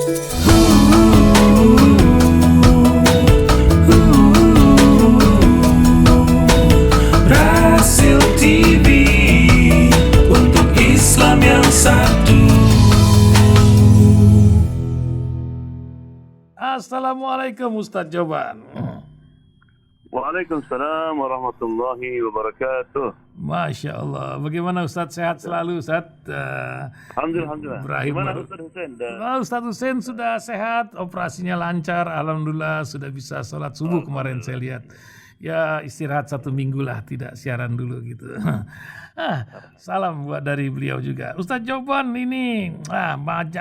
Rasil TV untuk Islam yang satu. Assalamualaikum Ustadz Joban. Waalaikumsalam warahmatullahi wabarakatuh. Masya Allah. Bagaimana Ustadz, sehat selalu Ustadz? Alhamdulillah. Ibrahim Gimana baru- Ustaz Hussein? Ustadz Hussein sudah sehat, operasinya lancar, alhamdulillah sudah bisa sholat subuh kemarin saya lihat. Ya istirahat 1 minggu lah, tidak siaran dulu gitu. Salam buat dari beliau juga. Ustadz Joban ini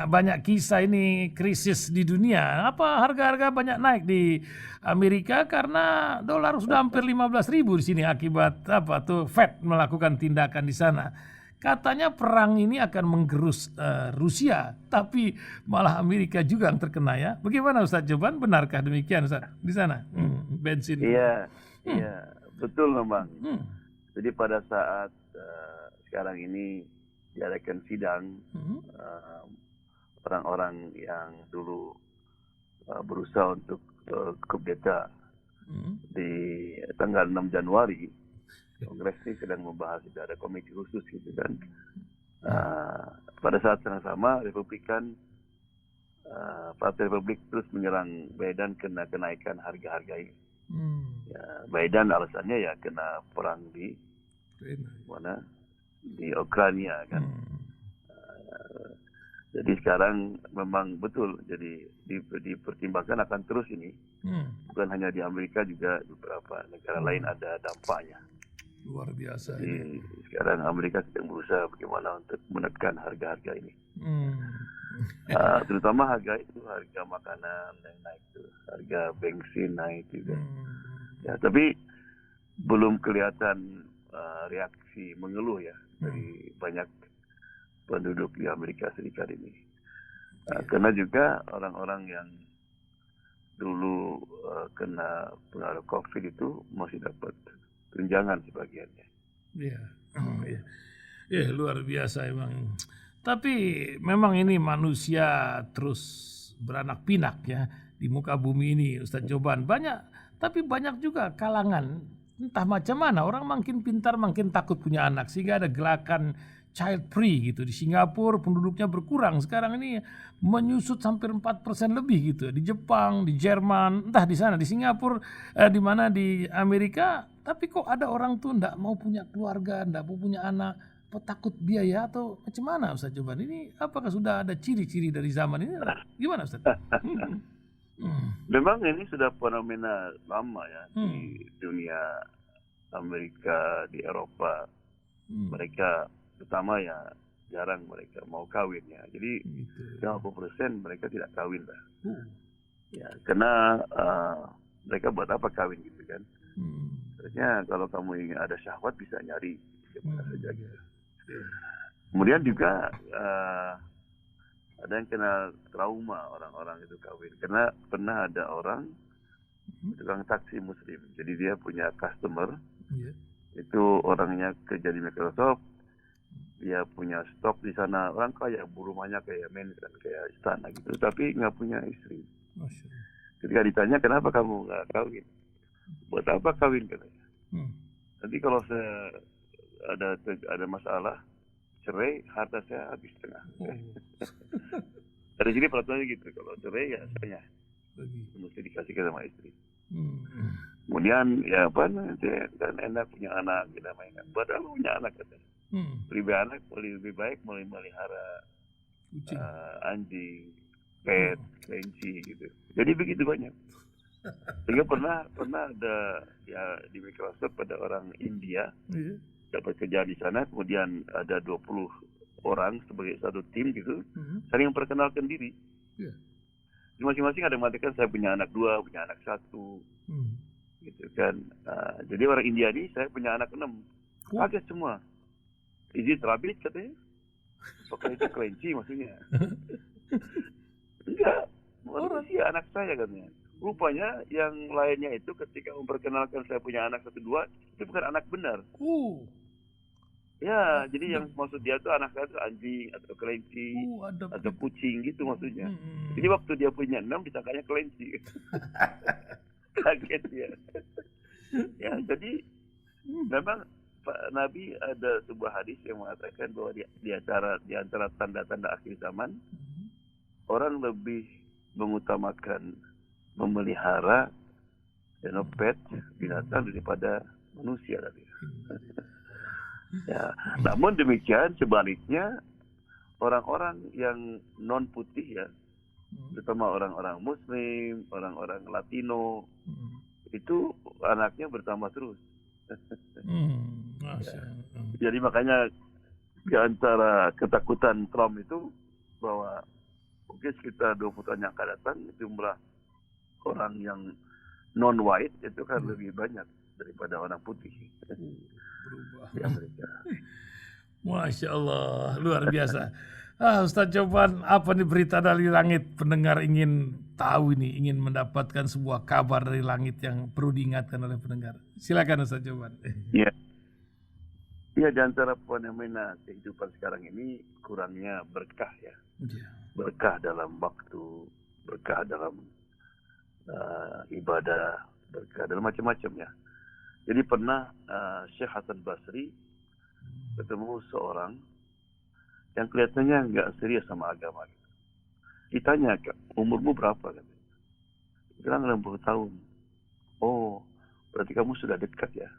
banyak kisah ini krisis di dunia. Apa harga-harga banyak naik di Amerika karena dolar sudah hampir 15.000 di sini akibat apa tuh Fed melakukan tindakan di sana. Katanya perang ini akan menggerus Rusia, tapi malah Amerika juga yang terkena ya. Bagaimana Ustadz Joban? Benarkah demikian Ustadz di sana? Bensin. Iya, betul memang. Jadi pada saat sekarang ini diadakan sidang, orang-orang yang dulu berusaha untuk kudeta di tanggal 6 Januari, Kongres ini sedang membahas, tidak ada komisi khusus gitu kan. Pada saat yang sama, Partai Republik terus menyerang Biden kena kenaikan harga-harga ini. Ya, Biden alasannya ya kena perang di mana? Di Ukraina kan. Jadi sekarang memang betul, jadi dipertimbangkan akan terus ini. Bukan hanya di Amerika, juga beberapa negara lain ada dampaknya. Luar biasa. Jadi sekarang Amerika sedang berusaha bagaimana untuk menekan harga-harga ini. Terutama harga makanan yang naik tuh, harga bensin naik juga. Ya, tapi belum kelihatan reaksi mengeluh ya dari banyak penduduk di Amerika Serikat ini. Karena juga orang-orang yang dulu kena pengaruh COVID itu masih dapat tunjangan sebagiannya. Iya, luar biasa emang. Tapi memang ini manusia terus beranak pinak ya di muka bumi ini, Ustadz Joban. Tapi banyak juga kalangan, entah macam mana, orang makin pintar makin takut punya anak, sehingga ada gerakan child free gitu. Di Singapura penduduknya berkurang, sekarang ini menyusut hampir 4% lebih gitu. Di Jepang, di Jerman, entah di sana, di Singapura, di mana di Amerika. Tapi kok ada orang tuh enggak mau punya keluarga, enggak mau punya anak, takut biaya atau macam mana Ustaz Joban? Ini apakah sudah ada ciri-ciri dari zaman ini? Gimana Ustaz? Memang ini sudah fenomena lama ya di dunia Amerika, di Eropa. Mereka pertama ya jarang mereka mau kawin ya. Jadi 50% mereka tidak kawin lah. Ya, karena mereka buat apa kawin gitu kan? Sebenarnya kalau kamu ingin ada syahwat bisa nyari kemana saja gitu. Kemudian juga ada yang kena trauma orang-orang itu kawin. Karena pernah ada orang tukang taksi muslim. Jadi dia punya customer. Itu orangnya kerja di Microsoft. Dia punya stok di sana. Orang kaya, rumahnya kayak mansion, kayak istana gitu. Tapi nggak punya istri. Ketika ditanya, kenapa kamu nggak kawin? Buat apa kawin katanya? Nanti kalau saya ada masalah, cerai, harta saya habis setengah. Dari sini peraturannya gitu. Kalau cerai ya saya mesti dikasihkan sama istri. Kemudian ya apa nanti dan enak punya anak kita mainkan. Buat apa punya anak katanya? Lebih baik melihara anjing, pet, kelinci gitu. Jadi begitu banyak. Sehingga pernah ada ya di Microsoft pada orang India dapat kerja di sana, kemudian ada 20 orang sebagai satu tim gitu, saling memperkenalkan diri. Masing-masing ada mengatakan saya punya anak 2, punya anak 1, gitu kan. Jadi orang India ini saya punya anak 6, kaget semua. Izin terabit katanya. Apakah itu kelinci maksudnya? Enggak, manusia anak saya katanya. Rupanya yang lainnya itu ketika memperkenalkan saya punya anak 1, 2, itu bukan anak benar. Ya, jadi yang maksud dia tuh anak saya tuh anjing atau kelinci ada atau kucing gitu maksudnya. Hmm. Jadi waktu dia punya 6 disangkanya kelinci. Kaget dia. Ya, jadi memang Pak Nabi ada sebuah hadis yang mengatakan bahwa di antara tanda-tanda akhir zaman orang lebih mengutamakan memelihara pet binatang daripada manusia tadi. Ya, namun demikian sebaliknya orang-orang yang non putih ya, terutama orang-orang Muslim, orang-orang Latino, itu anaknya bertambah terus. Jadi makanya di antara ketakutan Trump itu bahwa mungkin sekitar 20 tahun yang akan datang jumlah orang yang non white itu kan lebih banyak daripada orang putih. Berubah. Di Amerika. Masya Allah, luar biasa. Ustaz Joban, apa nih berita dari langit? Pendengar ingin tahu ini, ingin mendapatkan sebuah kabar dari langit yang perlu diingatkan oleh pendengar. Silakan Ustaz Joban. Iya. Iya, di antara fenomena kehidupan sekarang ini kurangnya berkah ya. Berkah dalam waktu, berkah dalam ibadah, berkah dalam macam-macam ya. Jadi pernah Syekh Hasan Basri ketemu seorang yang kelihatannya nggak serius sama agama. Ditanya, umurmu berapa? Dia bilang 60 tahun. Oh, berarti kamu sudah dekat ya.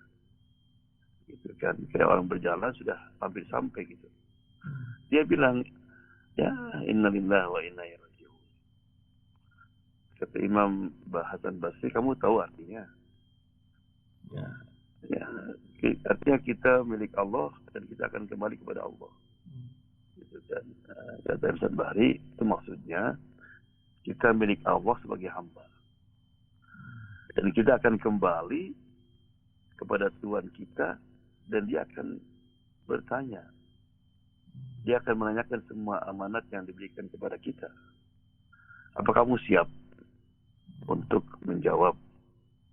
Gitu kan, kayak orang berjalan sudah hampir sampai gitu. Dia bilang, ya innalillahi wa inna ilaihi raji'un. Kata Imam Hasan Basri, kamu tahu artinya? Ya, artinya kita milik Allah dan kita akan kembali kepada Allah. Gitu kan. Kata Hasan Basri, itu maksudnya kita milik Allah sebagai hamba. Dan kita akan kembali kepada Tuhan kita dan dia akan bertanya. Dia akan menanyakan semua amanat yang diberikan kepada kita. Apa kamu siap untuk menjawab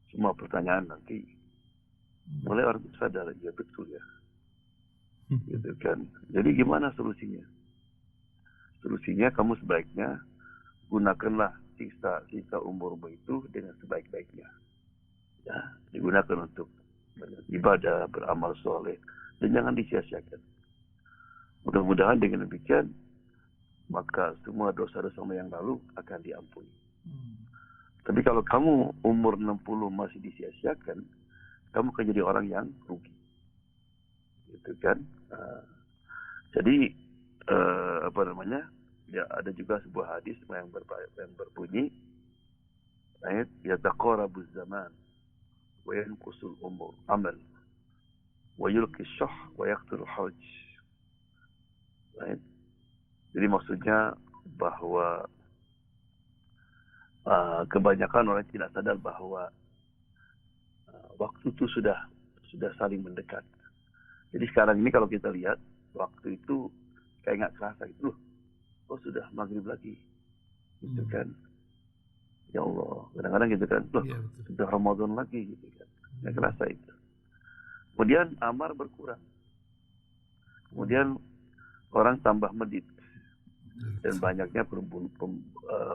semua pertanyaan nanti? Mulai orang itu sadar, ya betul ya. Gitu kan. Jadi gimana solusinya? Solusinya kamu sebaiknya gunakanlah sisa umurmu itu dengan sebaik-baiknya. Ya, digunakan untuk ibadah, beramal soleh, dan jangan disia-siakan. Mudah-mudahan dengan demikian maka semua dosa-dosa yang lalu akan diampuni. Tapi kalau kamu umur 60 masih disia-siakan, kamu akan jadi orang yang rugi. Gitu kan? Jadi ya ada juga sebuah hadis yang berbunyi, ya taqarabuz zaman wa yanqusul umur amal wa yulqi syah wa yaqtul hajj. Jadi maksudnya bahwa kebanyakan orang tidak sadar bahwa waktu itu sudah saling mendekat. Jadi sekarang ini kalau kita lihat waktu itu kayak nggak kerasa gitu. Oh sudah maghrib lagi, gitu kan? Ya Allah, kadang-kadang gitu kan. Loh, sudah Ramadan lagi, gitu kan? Nggak kerasa itu. Kemudian amar berkurang. Kemudian orang tambah medit. Dan banyaknya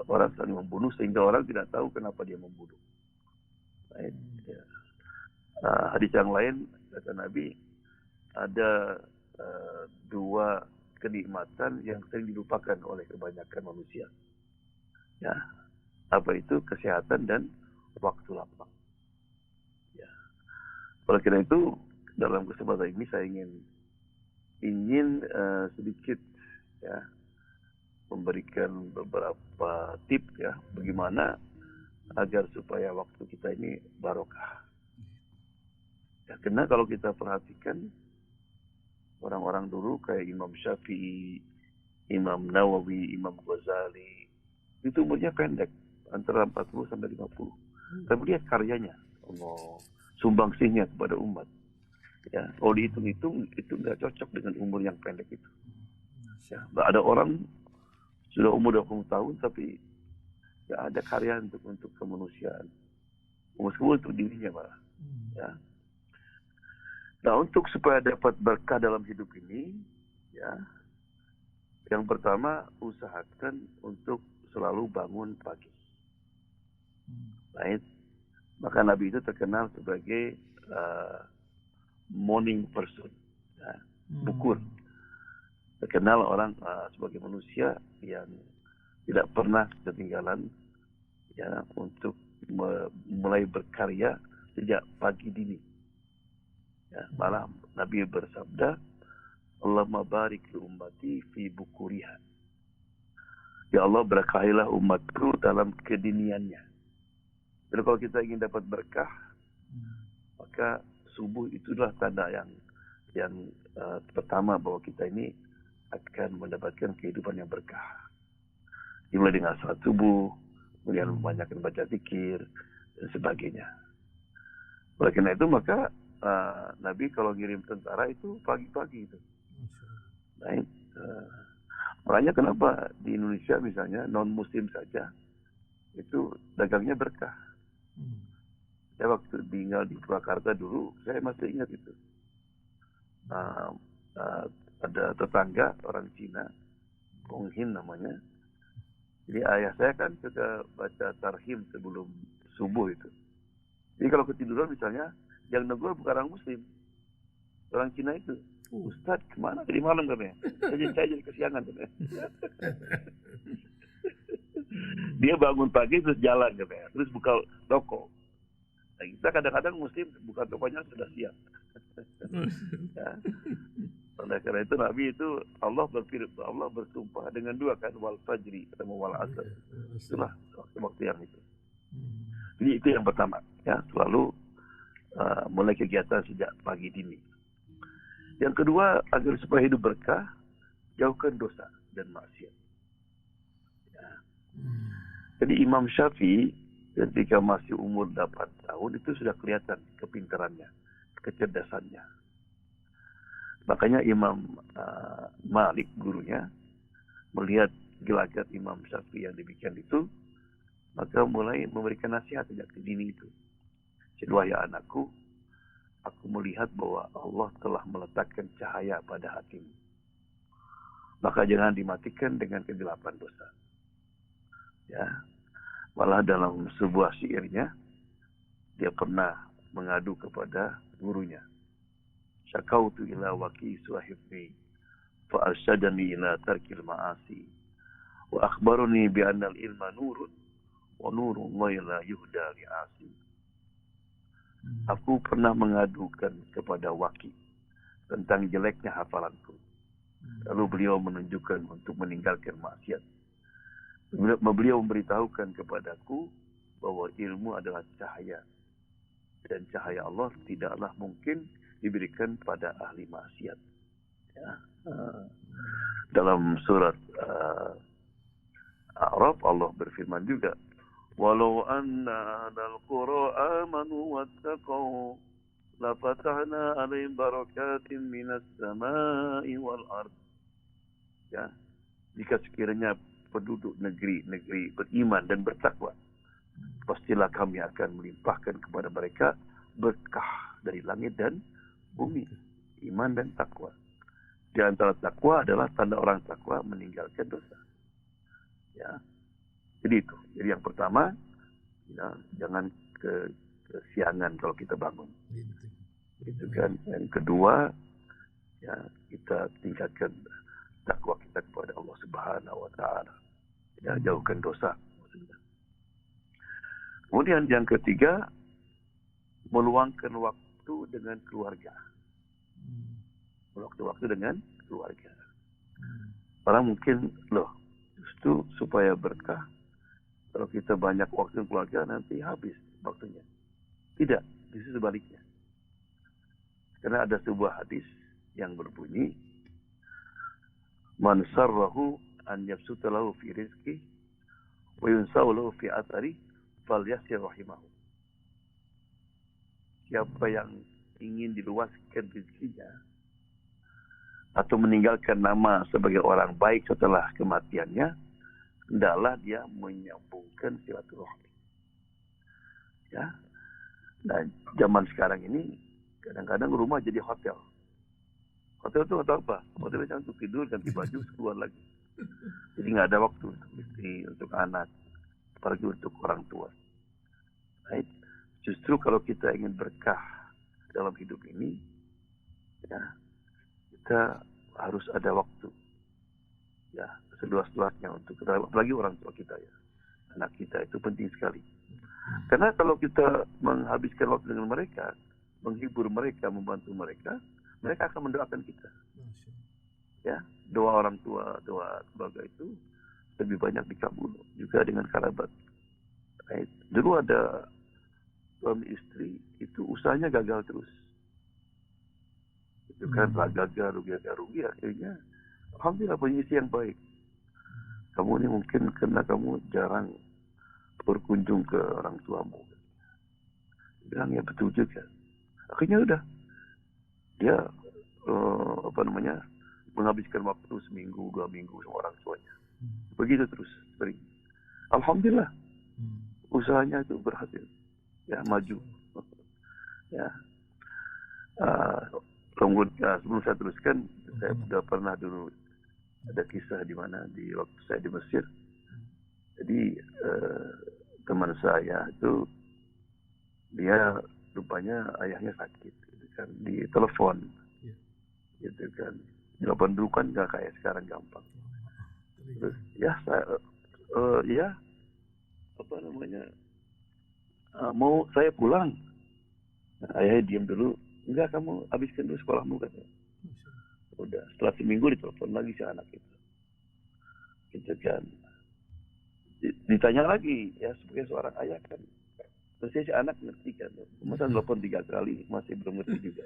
orang saling membunuh sehingga orang tidak tahu kenapa dia membunuh. Ya. Hadis yang lain kata Nabi ada dua kenikmatan yang sering dilupakan oleh kebanyakan manusia. Ya, apa itu? Kesehatan dan waktu lapang. Ya. Oleh karena itu dalam kesempatan ini saya ingin sedikit ya memberikan beberapa tips ya bagaimana agar supaya waktu kita ini barokah. Ya, karena kalau kita perhatikan orang-orang dulu kayak Imam Syafi'i, Imam Nawawi, Imam Ghazali, itu umurnya pendek, antara 40 sampai 50. Tapi lihat karyanya, Allah, sumbangsihnya kepada umat. Ya, kalau dihitung-hitung itu nggak cocok dengan umur yang pendek itu. Ya, ada orang sudah umur 20 tahun tapi nggak ada karya untuk kemanusiaan. Meskipun untuk dirinya malah. Ya. Nah, untuk supaya dapat berkah dalam hidup ini, ya, yang pertama usahakan untuk selalu bangun pagi. Baik. Maka Nabi itu terkenal sebagai morning person, ya, bukur. Terkenal orang sebagai manusia yang tidak pernah ketinggalan, ya, untuk mulai berkarya sejak pagi dini. Ya, malah Nabi bersabda, Allahumma barik li ummati fi bukuriha. Ya Allah, berkahilah umatku dalam kediniannya. Jadi kalau kita ingin dapat berkah, maka subuh itulah tanda yang pertama bahwa kita ini akan mendapatkan kehidupan yang berkah. Dimulai dengan salat subuh, kemudian membanyakkan baca zikir dan sebagainya. Oleh karena itu maka Nabi kalau ngirim tentara itu pagi-pagi itu. Baik. Makanya kenapa di Indonesia misalnya non Muslim saja itu dagangnya berkah. Saya waktu tinggal di Purwakarta dulu, saya masih ingat itu. Ada tetangga orang Cina, Gong Hin namanya. Jadi ayah saya kan suka baca tarhim sebelum subuh itu. Jadi kalau ketiduran misalnya, yang negur bukan orang Muslim, orang Cina itu. Ustaz, kemana tadi malam katanya? Saya jadi kesiangan katanya. Dia bangun pagi terus jalan katanya, terus buka toko. Nah, kita kadang-kadang Muslim buka tokonya sudah siap. Ya. Oleh karena itu Nabi itu Allah bersumpah dengan dua kan, wal fajri sama wal asr. Itulah waktu yang itu. Jadi itu yang pertama, ya, selalu mulai kegiatan sejak pagi dini. Yang kedua, agar supaya hidup berkah, jauhkan dosa dan maksiat. Ya. Jadi Imam Syafi'i ketika masih umur 8 tahun itu sudah kelihatan kepintarannya, kecerdasannya. Makanya Imam Malik gurunya melihat gelagat Imam Syafi'i yang demikian itu, maka mulai memberikan nasihat sejak dini itu. Wahai anakku, aku melihat bahwa Allah telah meletakkan cahaya pada hatimu. Maka jangan dimatikan dengan kegelapan dosa. Ya, malah dalam sebuah syairnya dia pernah mengadu kepada gurunya. Syakautu ila waqi suhibni fa arsyadani ila tarkil ma'asi wa akhbarani bi anna al-ilma nurun wa nurun la yuhda li'asi. Aku pernah mengadukan kepada Waqi tentang jeleknya hafalanku. Lalu beliau menunjukkan untuk meninggalkan maksiat. Beliau memberitahukan kepadaku bahwa ilmu adalah cahaya. Dan cahaya Allah tidaklah mungkin diberikan pada ahli maksiat. Ya. Dalam surat A'raf Allah berfirman juga, walau anna ahlal qura amanu wattaqau lafatahna alaihim barakatin minas samai wal ard. Ya, jika sekiranya penduduk negeri beriman dan bertakwa, pastilah kami akan melimpahkan kepada mereka berkah dari langit dan bumi. Iman dan takwa. Di antara takwa adalah tanda orang takwa meninggalkan dosa. Ya. Jadi itu. Jadi yang pertama, ya, jangan kesiangan kalau kita bangun. Itu kan. Yang kedua, ya, kita tingkatkan takwa kita kepada Allah Subhanahu wa taala. Ya, jauhkan dosa. Kemudian yang ketiga, meluangkan waktu dengan keluarga. Waktu-waktu dengan keluarga. Orang mungkin, justru supaya berkah, kalau kita banyak waktu dengan keluarga, nanti habis waktunya. Tidak, justru sebaliknya. Karena ada sebuah hadis yang berbunyi, man sarrahu an yabsuta lahu fi rizki, wa yunsa'u lahu fi athari, falyasir rahimahu. Siapa yang ingin diluaskan rezekinya atau meninggalkan nama sebagai orang baik setelah kematiannya, hendaklah dia menyambungkan silaturahmi. Ya. Nah, zaman sekarang ini Kadang-kadang rumah jadi hotel. Hotel itu atau apa? Hotel itu untuk tidur, ganti baju, keluar lagi. Jadi nggak ada waktu untuk istri, untuk anak, apalagi untuk orang tua. Right? Justru kalau kita ingin berkah dalam hidup ini, ya, kita harus ada waktu, ya, seluas-luasnya untuk kita, apalagi orang tua kita, ya, anak kita itu penting sekali. Karena kalau kita menghabiskan waktu dengan mereka, menghibur mereka, membantu mereka, mereka akan mendoakan kita. Ya, doa orang tua, doa keluarga itu lebih banyak dikabul juga dengan kerabat. Right? Dulu ada suami istri itu usahanya gagal terus. Itu kan rugi, akhirnya alhamdulillah punya istri yang baik. Kamu ini mungkin karena kamu jarang berkunjung ke orang tuamu. Bilang ya betul juga. Akhirnya udah dia menghabiskan waktu seminggu, 2 minggu sama orang tuanya. Begitu terus sering. Alhamdulillah usahanya itu berhasil, ya, maju. Ya. Kemudian sebelum saya teruskan, saya sudah pernah dulu ada kisah di mana di waktu saya di Mesir. Jadi teman saya itu dia rupanya ayahnya sakit, gitu kan, di telepon, gitu kan. Jawaban dulu kan nggak kayak sekarang gampang. Terus ya saya mau saya pulang. Nah, ayahnya diam dulu. Enggak, kamu habiskan dulu sekolahmu, katanya. Udah, setelah seminggu ditelepon lagi si anak itu. Gitu kan. Ditanya lagi, ya sebagai seorang ayah kan. Terus si anak ngerti kan. Masa telepon 3 kali masih belum ngerti juga.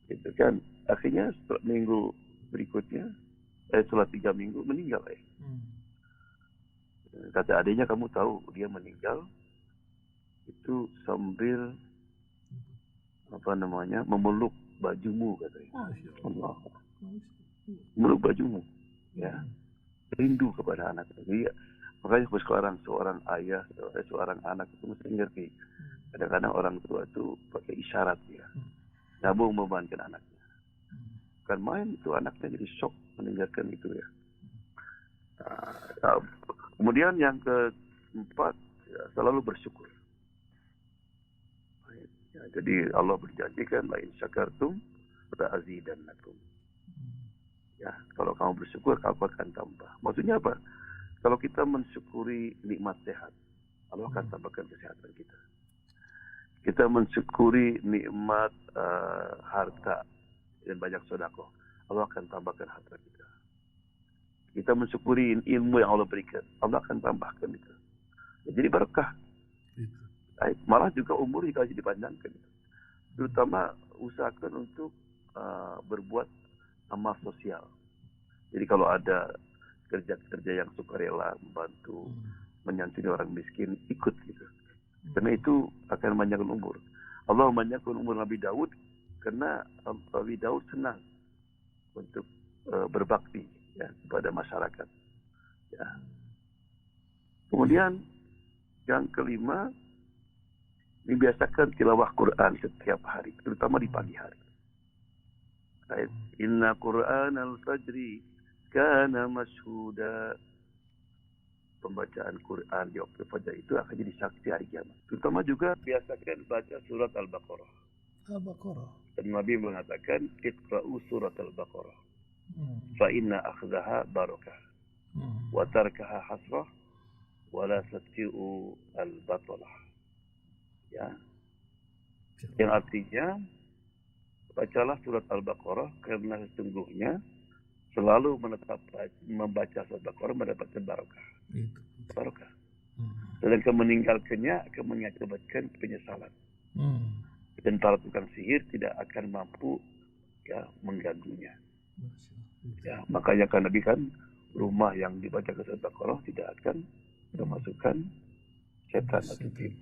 Gitu kan. Akhirnya setelah minggu berikutnya, setelah 3 minggu meninggal, ya. Kata adiknya, kamu tahu dia meninggal itu sambil memeluk bajumu, katanya. Allah. Memeluk bajumu, ya. Rindu kepada anak. Jadi makanya seorang ayah, seorang anak itu mesti ngerti. Kadang-kadang orang tua itu pakai isyarat, ya. Nggak mau membebankan anaknya. Kan main itu anaknya jadi shock mendengarkan itu, ya. Kemudian yang keempat, ya, selalu bersyukur. Ya, jadi Allah berjanjikan, la in syakartum la azidannakum. Ya, kalau kamu bersyukur, kamu akan tambah. Maksudnya apa? Kalau kita mensyukuri nikmat sehat, Allah akan tambahkan kesehatan kita. Kita mensyukuri nikmat harta dan banyak sedekah, Allah akan tambahkan harta kita. Kita mensyukuri ilmu yang Allah berikan, Allah akan tambahkan itu. Ya, jadi berkah. Malah juga umur dikasih dipanjangkan. Terutama usahakan untuk berbuat amal sosial. Jadi kalau ada kerja-kerja yang sukarela, membantu, menyantuni orang miskin, ikut gitu. Karena itu akan memanjangkan umur. Allah memanjangkan umur Nabi Daud karena Nabi Daud senang untuk berbakti, ya, kepada masyarakat. Ya. Kemudian yang kelima, dibiasakan tilawah Quran setiap hari, terutama di pagi hari. Inna Quran al-Fajri kana mashhuda. Pembacaan Quran di waktu fajar itu akan jadi saksi hari kiamat. Terutama juga biasakan baca surat Al-Baqarah. Dan Nabi mengatakan, iqra'u surat Al-Baqarah. Fa inna akhdaha barakah. Wa tarkaha hasrah. Wa la satti'u al-batalah. Ya. Yang artinya, bacalah surat Al-Baqarah karena sesungguhnya selalu membaca surat Al-Baqarah mendapatkan barakah. Barakah. Sedangkan meninggalkannya akan mengakibatkan penyesalan. Dan para tukang sihir tidak akan mampu, ya, mengganggunya. Ya, makanya kan Nabi kan rumah yang dibaca surat Al-Baqarah tidak akan memasukkan setan atau jin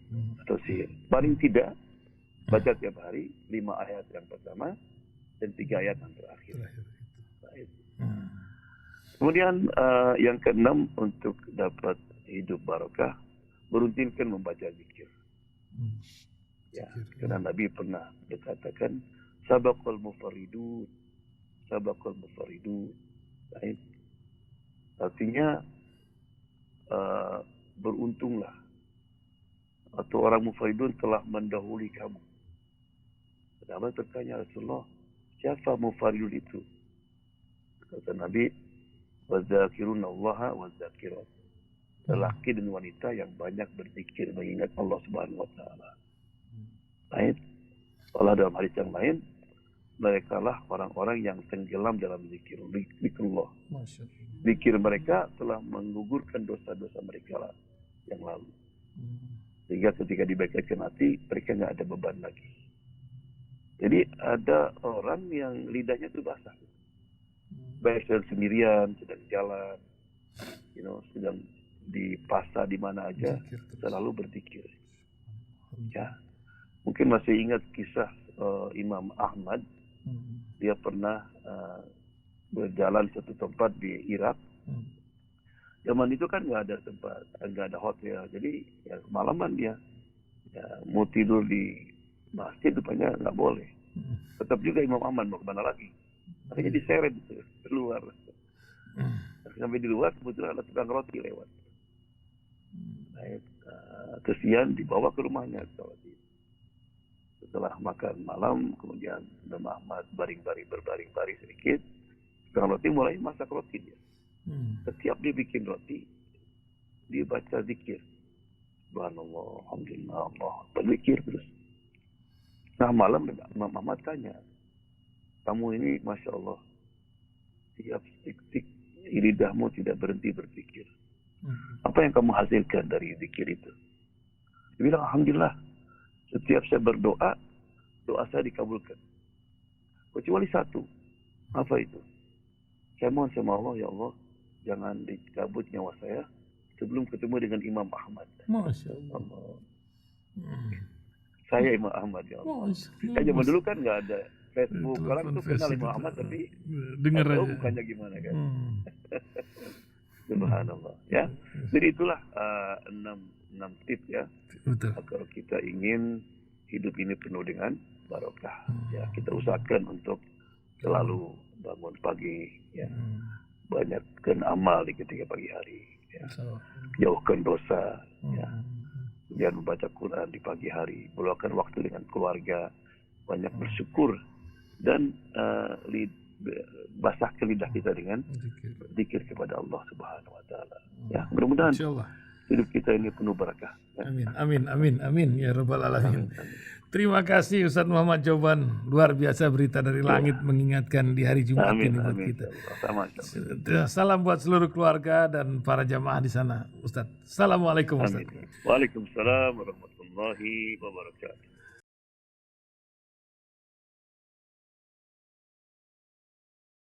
atau sihir. Paling tidak baca tiap hari 5 ayat yang pertama dan 3 ayat yang terakhir. Kemudian yang keenam, untuk dapat hidup barakah, merutinkan membaca zikir. Ya, karena Nabi pernah berkatakan sabaqal mufaridun. Baik. Artinya beruntunglah atau orang mufaridun telah mendahului kamu. Sahabat bertanya, Rasulullah, siapa mufaridun itu? Kata Nabi, wadzakiruna Allah wadzakirat. Lelaki dan wanita yang banyak berzikir mengingat Allah Subhanahu wa taala. Baik. Allah dalam hadis yang lain, mereka lah orang-orang yang tenggelam dalam zikrullah. Zikir mereka telah menggugurkan dosa-dosa mereka lah yang lalu. Sehingga ketika dibaikan hati, mereka nggak ada beban lagi. Jadi ada orang yang lidahnya itu basah. Baik sedang sendirian, sedang jalan, sedang di pasar di mana aja, selalu berzikir. Ya, mungkin masih ingat kisah Imam Ahmad. Dia pernah berjalan satu tempat di Irak. Zaman itu kan nggak ada tempat, nggak ada hotel, jadi ya kemalaman dia. Ya, mau tidur di masjid rupanya nggak boleh. Tetap juga Imam Ahmad mau kemana lagi? Akhirnya diseret keluar. Sampai di luar kebetulan ada tukang roti lewat. Kesian dibawa ke rumahnya. Setelah makan malam, kemudian Imam Ahmad berbaring sedikit. Tukang roti mulai masak roti dia. Setiap dia bikin roti, dia baca zikir. Subhanallah, alhamdulillah, Allah. Berzikir terus. Nah malam Imam Ahmad tanya, kamu ini Masya Allah, tiap detik lidahmu tidak berhenti berzikir. Apa yang kamu hasilkan dari zikir itu? Dia bilang, alhamdulillah, setiap saya berdoa, doa saya dikabulkan. Kecuali satu. Apa itu? Saya mohon sama Allah, ya Allah, jangan dicabut nyawa saya sebelum ketemu dengan Imam Ahmad. Masya Allah. Saya Imam Ahmad, ya Allah. Kita zaman dulu kan nggak ada Facebook. Orang tuh kenal Imam Ahmad, tapi dengar aja. Bukannya gimana kan. Subhanallah. Ya. Jadi itulah 6 tips ya. Betul. Kalau kita ingin hidup ini penuh dengan barokah. Ya, kita usahakan untuk selalu bangun pagi. Ya. Banyakkan amal di ketika pagi hari. Ya. Jauhkan dosa. Ya. Kemudian membaca Quran di pagi hari, meluangkan waktu dengan keluarga, banyak bersyukur, dan basahkan lidah kita dengan zikir kepada Allah Subhanahu wa taala. Ya, mudah-mudahan hidup kita ini penuh barakah. Ya. Amin ya rabbal alamin. Terima kasih Ustaz Muhammad Joban, luar biasa berita dari langit mengingatkan di hari Jumat ini buat kita. Salam buat seluruh keluarga dan para jamaah di sana, Ustaz. Assalamualaikum Ustaz. Waalaikumsalam warahmatullahi wabarakatuh.